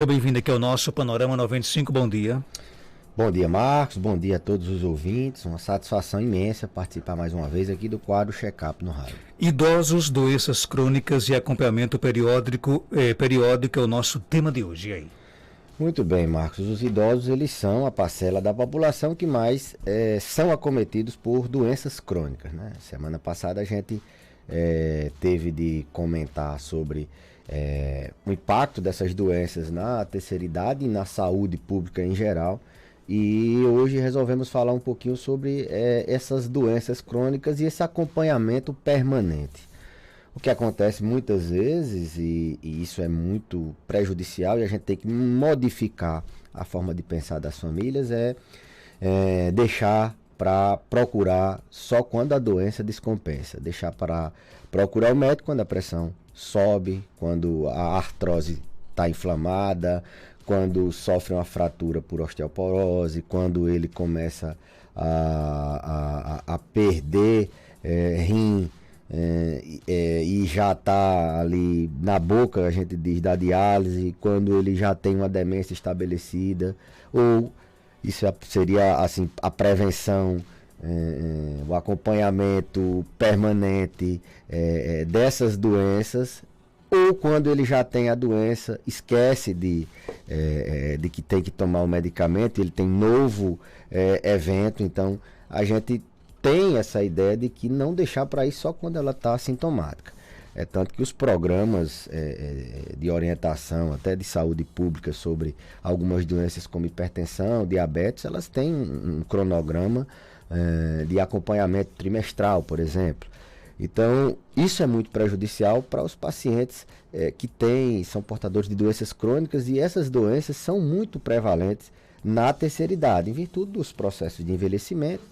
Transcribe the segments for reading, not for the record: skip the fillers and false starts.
Bem-vindo aqui ao nosso Panorama 95, bom dia. Bom dia, Marcos. Bom dia a todos os ouvintes. Uma satisfação imensa participar mais uma vez aqui do quadro Check-up no rádio. Idosos, doenças crônicas e acompanhamento periódico é o nosso tema de hoje. E aí? Muito bem, Marcos. Os idosos, eles são a parcela da população que mais são acometidos por doenças crônicas, né? Semana passada a gente teve de comentar sobre o impacto dessas doenças na terceira idade e na saúde pública em geral. E hoje resolvemos falar um pouquinho sobre essas doenças crônicas e esse acompanhamento permanente. O que acontece muitas vezes, e isso é muito prejudicial, e a gente tem que modificar a forma de pensar das famílias, deixar para procurar só quando a doença descompensa, deixar para procurar o médico quando a pressão sobe, quando a artrose está inflamada, quando sofre uma fratura por osteoporose, quando ele começa a perder rim e já está ali na boca, a gente diz, da diálise, quando ele já tem uma demência estabelecida, ou isso seria assim, a prevenção, o acompanhamento permanente dessas doenças, ou quando ele já tem a doença, esquece de que tem que tomar o medicamento, ele tem novo evento. Então a gente tem essa ideia de que não deixar para ir só quando ela está sintomática. Tanto que os programas de orientação, até de saúde pública, sobre algumas doenças como hipertensão, diabetes, elas têm um cronograma de acompanhamento trimestral, por exemplo. Então, isso é muito prejudicial para os pacientes que são portadores de doenças crônicas, e essas doenças são muito prevalentes na terceira idade, em virtude dos processos de envelhecimento,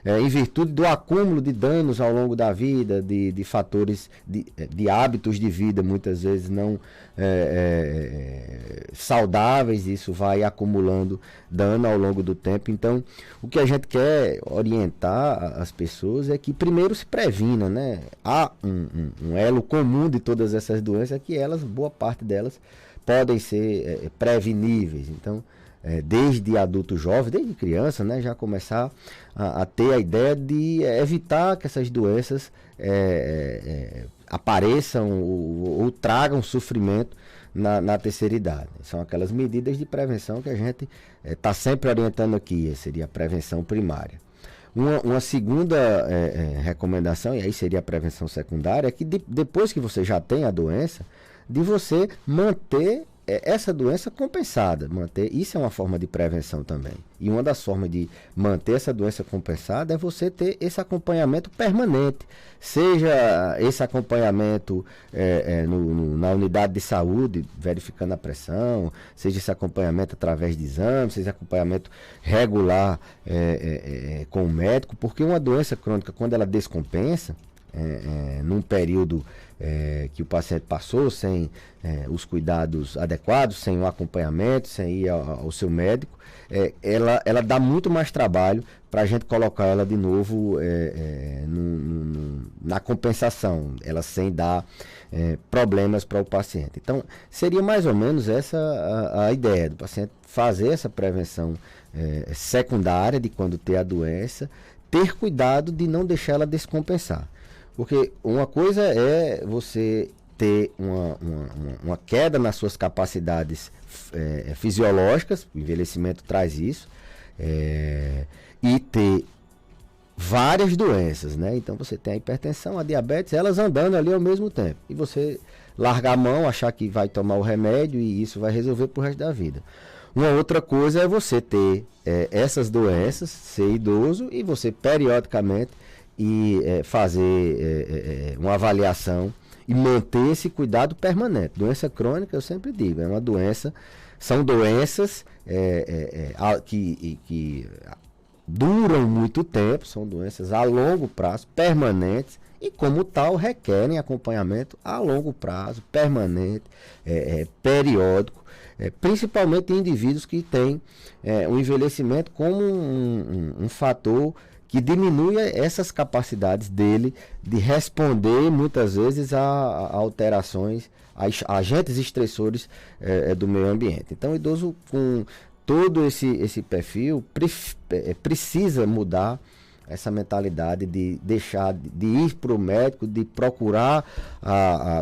em virtude do acúmulo de danos ao longo da vida, de fatores, de hábitos de vida, muitas vezes não saudáveis. Isso vai acumulando dano ao longo do tempo. Então, o que a gente quer orientar as pessoas é que primeiro se previna, né? Há um elo comum de todas essas doenças, que boa parte delas podem ser preveníveis. Então, desde adulto jovem, desde criança, né, já começar a ter a ideia de evitar que essas doenças apareçam ou tragam sofrimento na terceira idade. São aquelas medidas de prevenção que a gente está sempre orientando aqui, seria a prevenção primária. Uma segunda recomendação, e aí seria a prevenção secundária, é que depois que você já tem a doença, de você manter essa doença compensada. Isso é uma forma de prevenção também. E uma das formas de manter essa doença compensada é você ter esse acompanhamento permanente. Seja esse acompanhamento na unidade de saúde, verificando a pressão, seja esse acompanhamento através de exames, seja acompanhamento regular com o médico, porque uma doença crônica, quando ela descompensa, num período que o paciente passou sem os cuidados adequados, sem o acompanhamento, sem ir ao seu médico, ela dá muito mais trabalho para a gente colocar ela de novo na compensação, ela sem dar problemas para o paciente. Então, seria mais ou menos essa a ideia do paciente, fazer essa prevenção secundária de quando ter a doença, ter cuidado de não deixar ela descompensar. Porque uma coisa é você ter uma queda nas suas capacidades fisiológicas, o envelhecimento traz isso, e ter várias doenças, né? Então você tem a hipertensão, a diabetes, elas andando ali ao mesmo tempo. E você largar a mão, achar que vai tomar o remédio e isso vai resolver pro resto da vida. Uma outra coisa é você ter essas doenças, ser idoso e você periodicamente fazer uma avaliação e manter esse cuidado permanente. Doença crônica, eu sempre digo, são doenças que duram muito tempo, são doenças a longo prazo, permanentes, e como tal requerem acompanhamento a longo prazo, permanente, periódico, principalmente em indivíduos que têm o envelhecimento como um fator que diminui essas capacidades dele de responder muitas vezes a alterações, a agentes estressores do meio ambiente. Então, o idoso com todo esse perfil precisa mudar essa mentalidade de deixar de ir para o médico, de procurar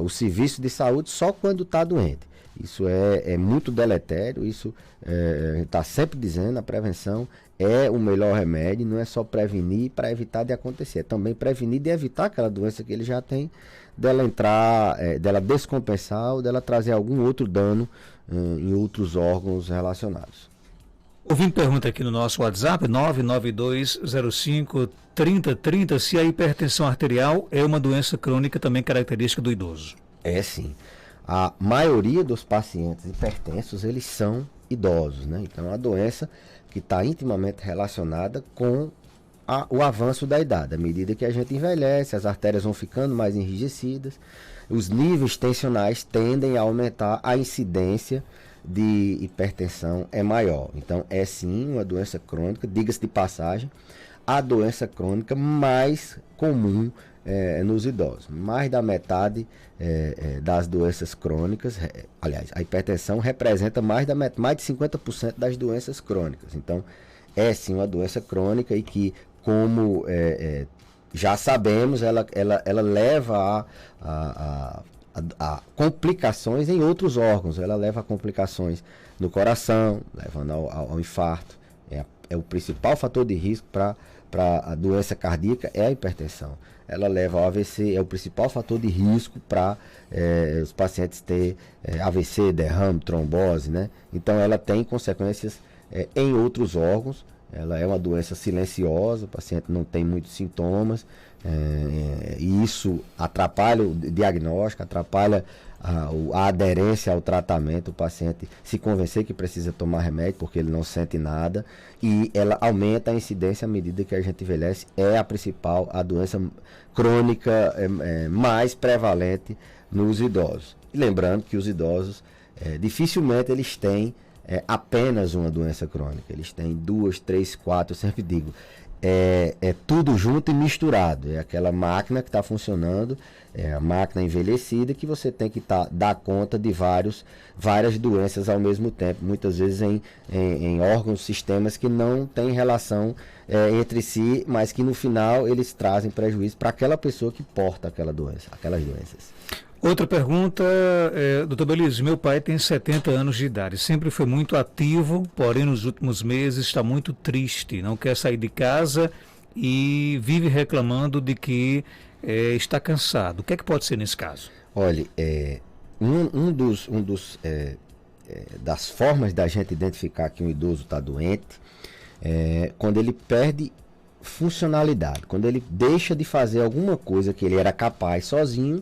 o serviço de saúde só quando está doente. Isso é muito deletério, isso a gente está sempre dizendo, a prevenção é o melhor remédio, não é só prevenir para evitar de acontecer, é também prevenir de evitar aquela doença que ele já tem, dela entrar, dela descompensar ou dela trazer algum outro dano em outros órgãos relacionados. Ouvindo pergunta aqui no nosso WhatsApp, 992053030, se a hipertensão arterial é uma doença crônica também característica do idoso. É sim. A maioria dos pacientes hipertensos, eles são idosos, né? Então, é uma doença que está intimamente relacionada com o avanço da idade. À medida que a gente envelhece, as artérias vão ficando mais enrijecidas, os níveis tensionais tendem a aumentar, a incidência de hipertensão é maior. Então, é sim uma doença crônica, diga-se de passagem, a doença crônica mais comum nos idosos. Mais da metade das doenças crônicas, aliás, a hipertensão representa mais de 50% das doenças crônicas. Então, é sim uma doença crônica e que, como já sabemos, ela leva a complicações em outros órgãos. Ela leva a complicações no coração, levando ao infarto. É o principal fator de risco para a doença cardíaca é a hipertensão. Ela leva ao AVC, é o principal fator de risco para os pacientes ter AVC, derrame, trombose, né? Então ela tem consequências em outros órgãos. Ela é uma doença silenciosa, o paciente não tem muitos sintomas, e isso atrapalha o diagnóstico, atrapalha a aderência ao tratamento, o paciente se convencer que precisa tomar remédio porque ele não sente nada, e ela aumenta a incidência à medida que a gente envelhece. É a doença crônica mais prevalente nos idosos. E lembrando que os idosos, dificilmente eles têm apenas uma doença crônica, eles têm 2, 3, 4, eu sempre digo, é tudo junto e misturado. É aquela máquina que está funcionando, é a máquina envelhecida que você tem que dar conta de várias doenças ao mesmo tempo, muitas vezes em órgãos, sistemas que não têm relação entre si, mas que no final eles trazem prejuízo para aquela pessoa que porta aquelas doenças. Outra pergunta, doutor Belísio, meu pai tem 70 anos de idade, sempre foi muito ativo, porém nos últimos meses está muito triste, não quer sair de casa e vive reclamando de que está cansado. O que é que pode ser nesse caso? Olha, das formas da gente identificar que um idoso está doente é quando ele perde funcionalidade, quando ele deixa de fazer alguma coisa que ele era capaz sozinho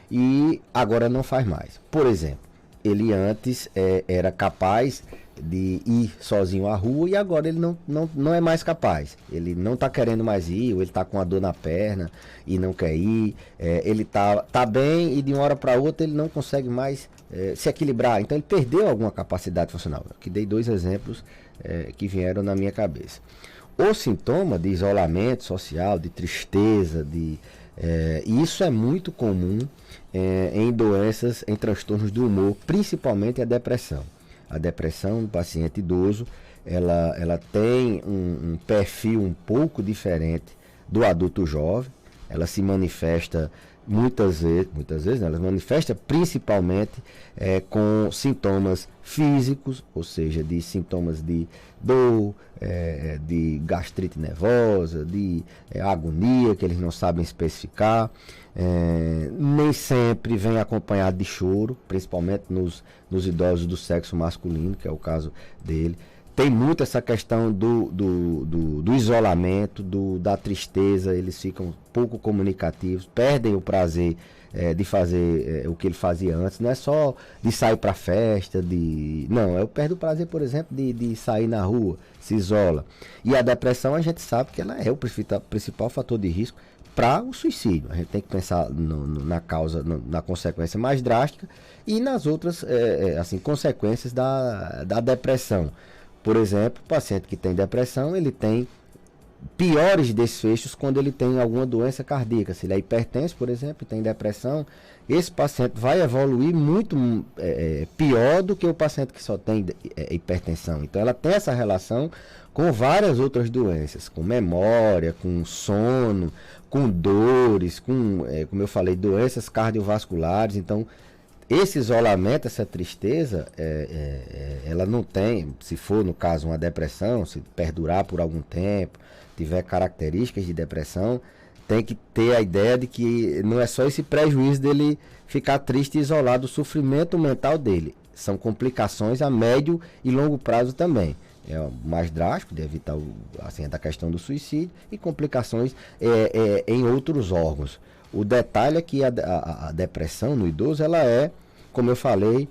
e agora não faz mais. Por exemplo, ele antes era capaz de ir sozinho à rua e agora ele não é mais capaz. Ele não está querendo mais ir, ou ele está com a dor na perna e não quer ir. Ele tá bem e de uma hora para outra ele não consegue mais se equilibrar. Então ele perdeu alguma capacidade funcional. Aqui dei 2 exemplos que vieram na minha cabeça. O sintoma de isolamento social, de tristeza, isso é muito comum em doenças, em transtornos do humor, principalmente a depressão. A depressão no paciente idoso, ela tem um perfil um pouco diferente do adulto jovem. Ela se manifesta muitas vezes, né? Ela se manifesta principalmente com sintomas físicos, ou seja, de sintomas de dor, de gastrite nervosa, de agonia, que eles não sabem especificar. Nem sempre vem acompanhado de choro, principalmente nos idosos do sexo masculino, que é o caso dele. Tem muito essa questão do isolamento, da tristeza. Eles ficam pouco comunicativos, perdem o prazer de fazer o que ele fazia antes. Não é só de sair para festa, não, eu perdo o prazer, por exemplo, de sair na rua, se isola. E a depressão, a gente sabe que ela é o principal fator de risco para o suicídio. A gente tem que pensar na causa, na consequência mais drástica e nas outras consequências da depressão. Por exemplo, o paciente que tem depressão, ele tem piores desfechos quando ele tem alguma doença cardíaca. Se ele é hipertenso, por exemplo, tem depressão, esse paciente vai evoluir muito pior do que o paciente que só tem hipertensão. Então ela tem essa relação com várias outras doenças, com memória, com sono, com dores, com, como eu falei, doenças cardiovasculares. Então esse isolamento, essa tristeza, ela não tem, se for no caso uma depressão, se perdurar por algum tempo, tiver características de depressão, tem que ter a ideia de que não é só esse prejuízo dele ficar triste e isolado, o sofrimento mental dele. São complicações a médio e longo prazo também. É o mais drástico, de evitar assim, da questão do suicídio, e complicações em outros órgãos. O detalhe é que a depressão no idoso, ela é, como eu falei,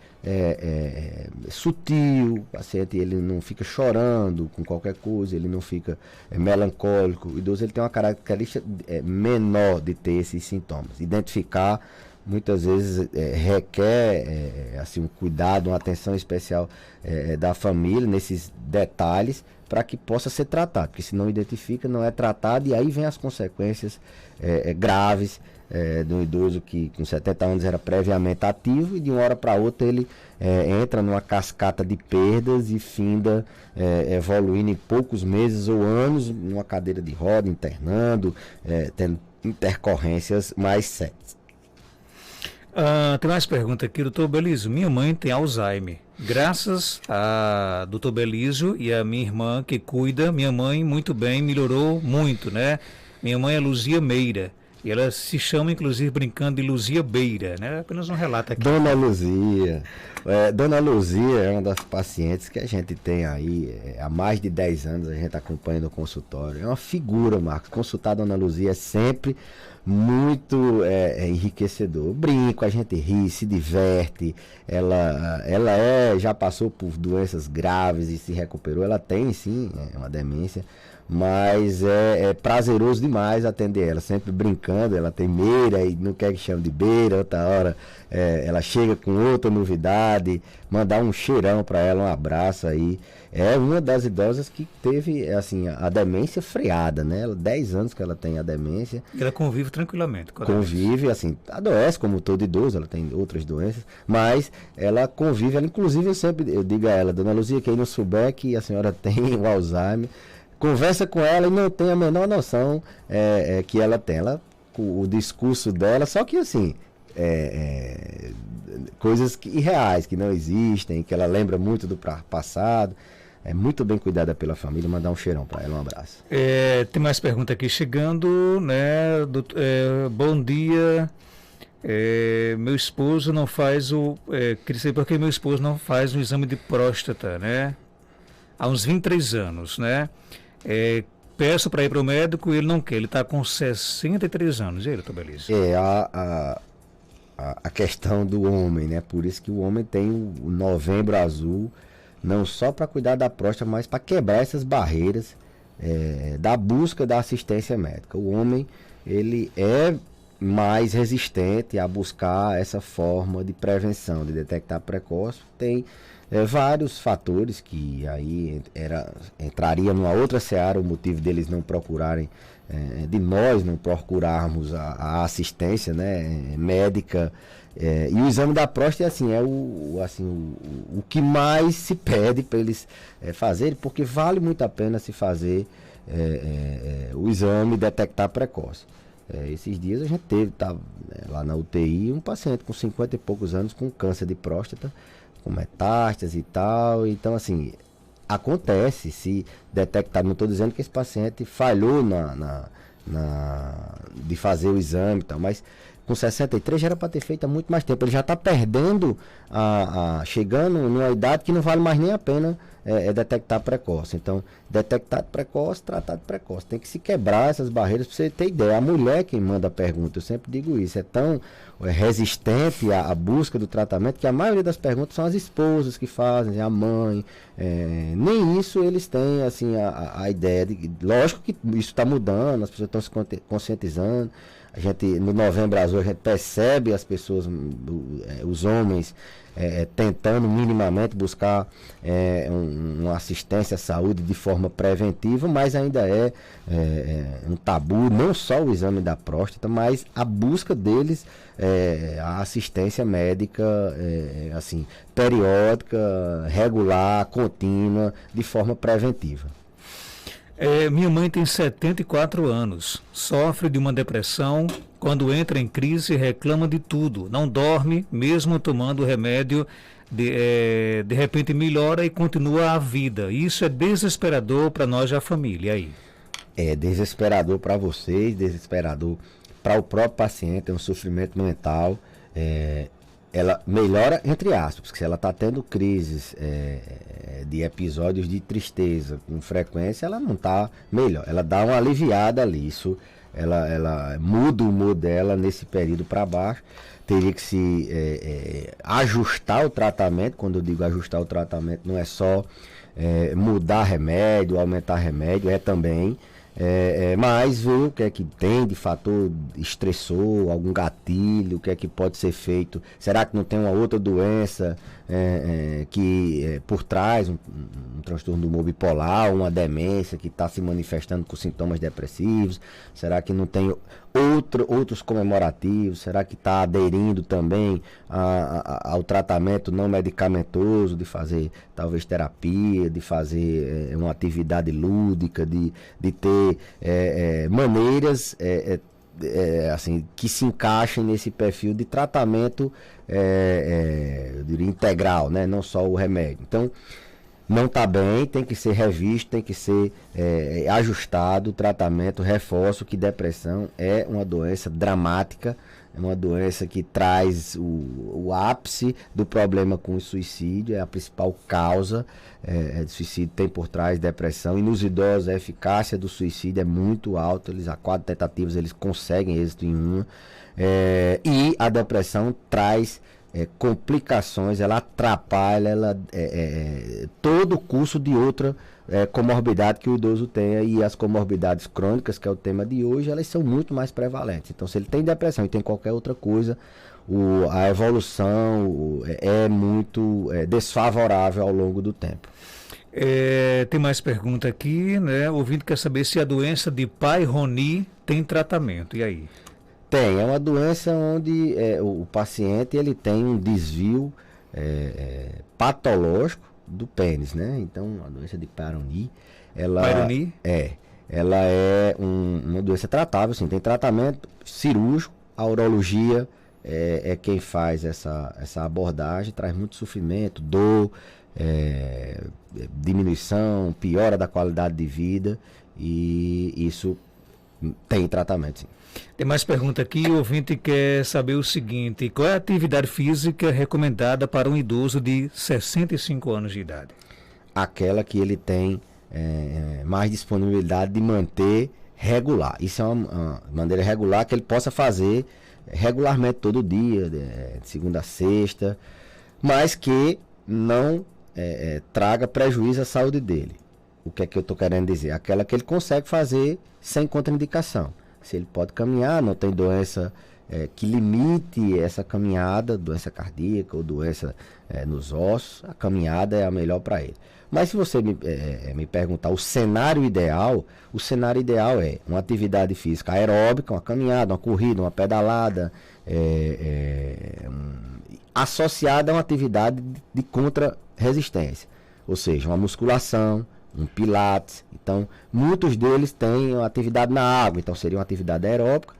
sutil. O paciente ele não fica chorando com qualquer coisa, ele não fica melancólico. O idoso ele tem uma característica menor de ter esses sintomas. Identificar, muitas vezes, requer assim, um cuidado, uma atenção especial da família nesses detalhes, para que possa ser tratado, porque se não identifica, não é tratado, e aí vem as consequências graves do idoso que com 70 anos era previamente ativo, e de uma hora para outra ele entra numa cascata de perdas e finda evoluindo em poucos meses ou anos numa cadeira de roda, internando, tendo intercorrências mais sérias. Tem mais pergunta aqui, doutor Belísio. Minha mãe tem Alzheimer. Graças a doutor Belísio e a minha irmã que cuida, minha mãe muito bem, melhorou muito, né? Minha mãe é Luzia Meira. E ela se chama, inclusive, brincando de Luzia Beira, né? Apenas um relato aqui. Dona Luzia. Dona Luzia é uma das pacientes que a gente tem aí há mais de 10 anos, a gente acompanha no consultório. É uma figura, Marcos. Consultar a Dona Luzia é sempre muito enriquecedor. Brinco, a gente ri, se diverte. Ela já passou por doenças graves e se recuperou. Ela tem, sim, uma demência. Mas é prazeroso demais atender ela, sempre brincando. Ela tem Meira e não quer que chame de Beira, outra hora ela chega com outra novidade. Mandar um cheirão para ela, um abraço aí. É uma das idosas que teve assim, a demência freada, né? 10 anos que ela tem a demência. Ela convive tranquilamente com a Convive, assim, adoece como todo idoso, ela tem outras doenças, mas ela convive, inclusive eu digo a ela, Dona Luzia, quem não souber que a senhora tem o Alzheimer, conversa com ela e não tem a menor noção que ela tem. O discurso dela, só que assim, coisas irreais, que não existem, que ela lembra muito do passado. É muito bem cuidada pela família. Mandar um cheirão para ela, um abraço. Tem mais pergunta aqui chegando, né? Bom dia. Meu esposo não faz queria saber por que meu esposo não faz um exame de próstata, né? Há uns 23 anos, né? Peço para ir para o médico e ele não quer. Ele está com 63 anos. E ele, doutor Belísio? A questão do homem, né? Por isso que o homem tem o Novembro Azul, não só para cuidar da próstata, mas para quebrar essas barreiras da busca da assistência médica. O homem, ele é mais resistente a buscar essa forma de prevenção, de detectar precoce. Tem vários fatores que aí entraria numa outra seara, o motivo deles não procurarem, de nós não procurarmos a assistência, né, médica. E o exame da próstata o que mais se pede para eles fazerem, porque vale muito a pena se fazer o exame e detectar precoce. Esses dias a gente teve, lá na UTI, um paciente com 50 e poucos anos com câncer de próstata, com metástase e tal. Então, assim, acontece se detectar. Não estou dizendo que esse paciente falhou de fazer o exame e tal, mas com 63 já era para ter feito há muito mais tempo. Ele já está perdendo, chegando numa idade que não vale mais nem a pena detectar precoce. Então, detectar precoce, tratar precoce. Tem que se quebrar essas barreiras para você ter ideia. A mulher quem manda a pergunta, eu sempre digo isso, é tão resistente à busca do tratamento que a maioria das perguntas são as esposas que fazem, a mãe. Nem isso eles têm assim, a ideia de. Lógico que isso está mudando, as pessoas estão se conscientizando. A gente, no Novembro Azul, a gente percebe as pessoas, os homens, tentando minimamente buscar uma assistência à saúde de forma preventiva, mas ainda é um tabu, não só o exame da próstata, mas a busca deles, a assistência médica, assim, periódica, regular, contínua, de forma preventiva. Minha mãe tem 74 anos, sofre de uma depressão, quando entra em crise reclama de tudo, não dorme, mesmo tomando remédio, de repente melhora e continua a vida. Isso é desesperador para nós da família. E aí? É desesperador para vocês, desesperador para o próprio paciente, é um sofrimento mental. Ela melhora, entre aspas, porque se ela está tendo crises de episódios de tristeza com frequência, ela não está melhor, ela dá uma aliviada ali, isso, ela muda o humor dela nesse período para baixo, teria que se ajustar o tratamento. Quando eu digo ajustar o tratamento, não é só mudar remédio, aumentar remédio, é também mas ver o que é que tem de fator estressor, algum gatilho, o que é que pode ser feito. Será que não tem uma outra doença que por trás, um transtorno do humor bipolar, uma demência que está se manifestando com sintomas depressivos? Será que não tem outros comemorativos? Será que está aderindo também ao tratamento não medicamentoso, de fazer talvez terapia, de fazer uma atividade lúdica, de ter maneiras assim, que se encaixem nesse perfil de tratamento eu diria, integral, né? Não só o remédio. Então, não está bem, tem que ser revisto, tem que ser ajustado o tratamento. Reforço que depressão é uma doença dramática, é uma doença que traz o ápice do problema com o suicídio, é a principal causa de suicídio, tem por trás depressão. E nos idosos a eficácia do suicídio é muito alta, a 4 tentativas eles conseguem êxito em uma, e a depressão traz complicações, ela atrapalha todo o curso de outra comorbidade que o idoso tenha, e as comorbidades crônicas, que é o tema de hoje, elas são muito mais prevalentes. Então, se ele tem depressão e tem qualquer outra coisa, a evolução é muito desfavorável ao longo do tempo. Tem mais pergunta aqui, né? O ouvinte quer saber se a doença de Peyronie tem tratamento. E aí? Tem, é uma doença onde o paciente ele tem um desvio patológico do pênis, né? Então, a doença de Peyronie, ela é uma doença tratável, sim, tem tratamento cirúrgico. A urologia é quem faz essa abordagem, traz muito sofrimento, dor, diminuição, piora da qualidade de vida, e isso tem tratamento, sim. Tem mais pergunta aqui, o ouvinte quer saber o seguinte: qual é a atividade física recomendada para um idoso de 65 anos de idade? Aquela que ele tem mais disponibilidade de manter regular. Isso é uma maneira regular que ele possa fazer regularmente todo dia, de segunda a sexta, mas que não traga prejuízo à saúde dele. O que é que eu estou querendo dizer? Aquela que ele consegue fazer sem contraindicação. Se ele pode caminhar, não tem doença que limite essa caminhada, doença cardíaca ou doença nos ossos, a caminhada é a melhor para ele. Mas se você me perguntar o cenário ideal é uma atividade física aeróbica, uma caminhada, uma corrida, uma pedalada, associada a uma atividade de contra-resistência, ou seja, uma musculação, um pilates. Então, muitos deles têm atividade na água, então seria uma atividade aeróbica,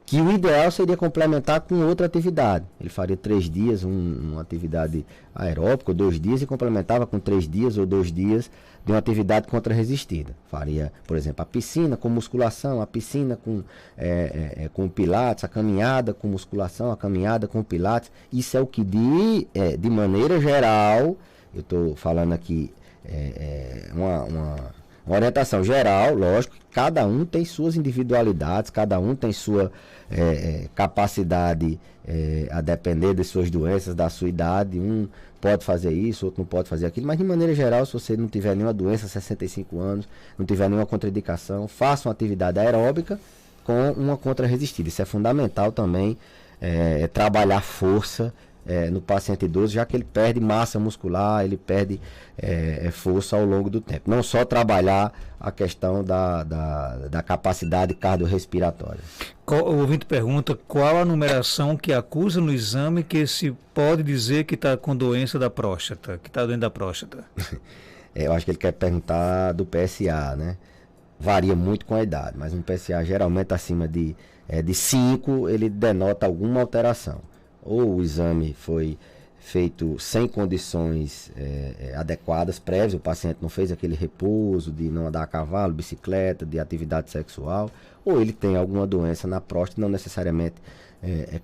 que o ideal seria complementar com outra atividade. Ele faria 3 dias uma atividade aeróbica, ou 2 dias, e complementava com 3 dias ou 2 dias de uma atividade contra-resistida. Faria, por exemplo, a piscina com musculação, a piscina com pilates, a caminhada com musculação, a caminhada com pilates. Isso é o que de maneira geral, eu estou falando aqui uma orientação geral, lógico, cada um tem suas individualidades, cada um tem sua capacidade a depender de suas doenças, da sua idade. Um pode fazer isso, outro não pode fazer aquilo, mas de maneira geral, se você não tiver nenhuma doença, 65 anos, não tiver nenhuma contraindicação, faça uma atividade aeróbica com uma contrarresistida. Isso é fundamental também, trabalhar força no paciente idoso, já que ele perde massa muscular, ele perde força ao longo do tempo. Não só trabalhar a questão da capacidade cardiorrespiratória. O ouvinte pergunta qual a numeração que acusa no exame que se pode dizer que está com doença da próstata, que está doente da próstata. Eu acho que ele quer perguntar do PSA, né? Varia muito com a idade, mas um PSA geralmente acima de 5, ele denota alguma alteração. Ou o exame foi feito sem condições adequadas, prévias, o paciente não fez aquele repouso de não andar a cavalo, bicicleta, de atividade sexual, ou ele tem alguma doença na próstata, não necessariamente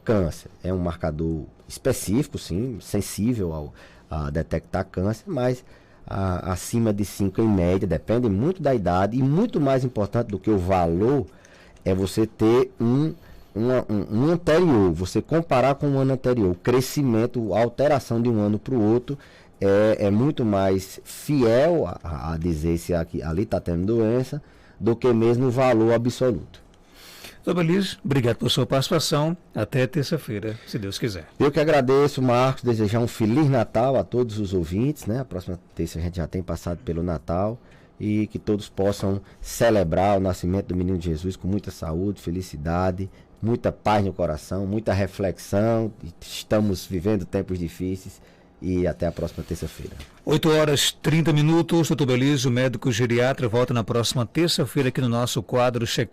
câncer. É um marcador específico, sim, sensível a detectar câncer, mas acima de 5 em média, depende muito da idade, e muito mais importante do que o valor é você ter um anterior, você comparar com o ano anterior, o crescimento, a alteração de um ano para o outro é muito mais fiel a dizer se ali está tendo doença do que mesmo o valor absoluto. Doutor Belísio, obrigado por sua participação. Até terça-feira, se Deus quiser. Eu que agradeço, Marcos, desejar um Feliz Natal a todos os ouvintes, né? A próxima terça a gente já tem passado pelo Natal e que todos possam celebrar o nascimento do Menino Jesus com muita saúde, felicidade, muita paz no coração, muita reflexão. Estamos vivendo tempos difíceis e até a próxima terça-feira. 8h30. Doutor Belísio, médico geriatra, volta na próxima terça-feira aqui no nosso quadro Checagem.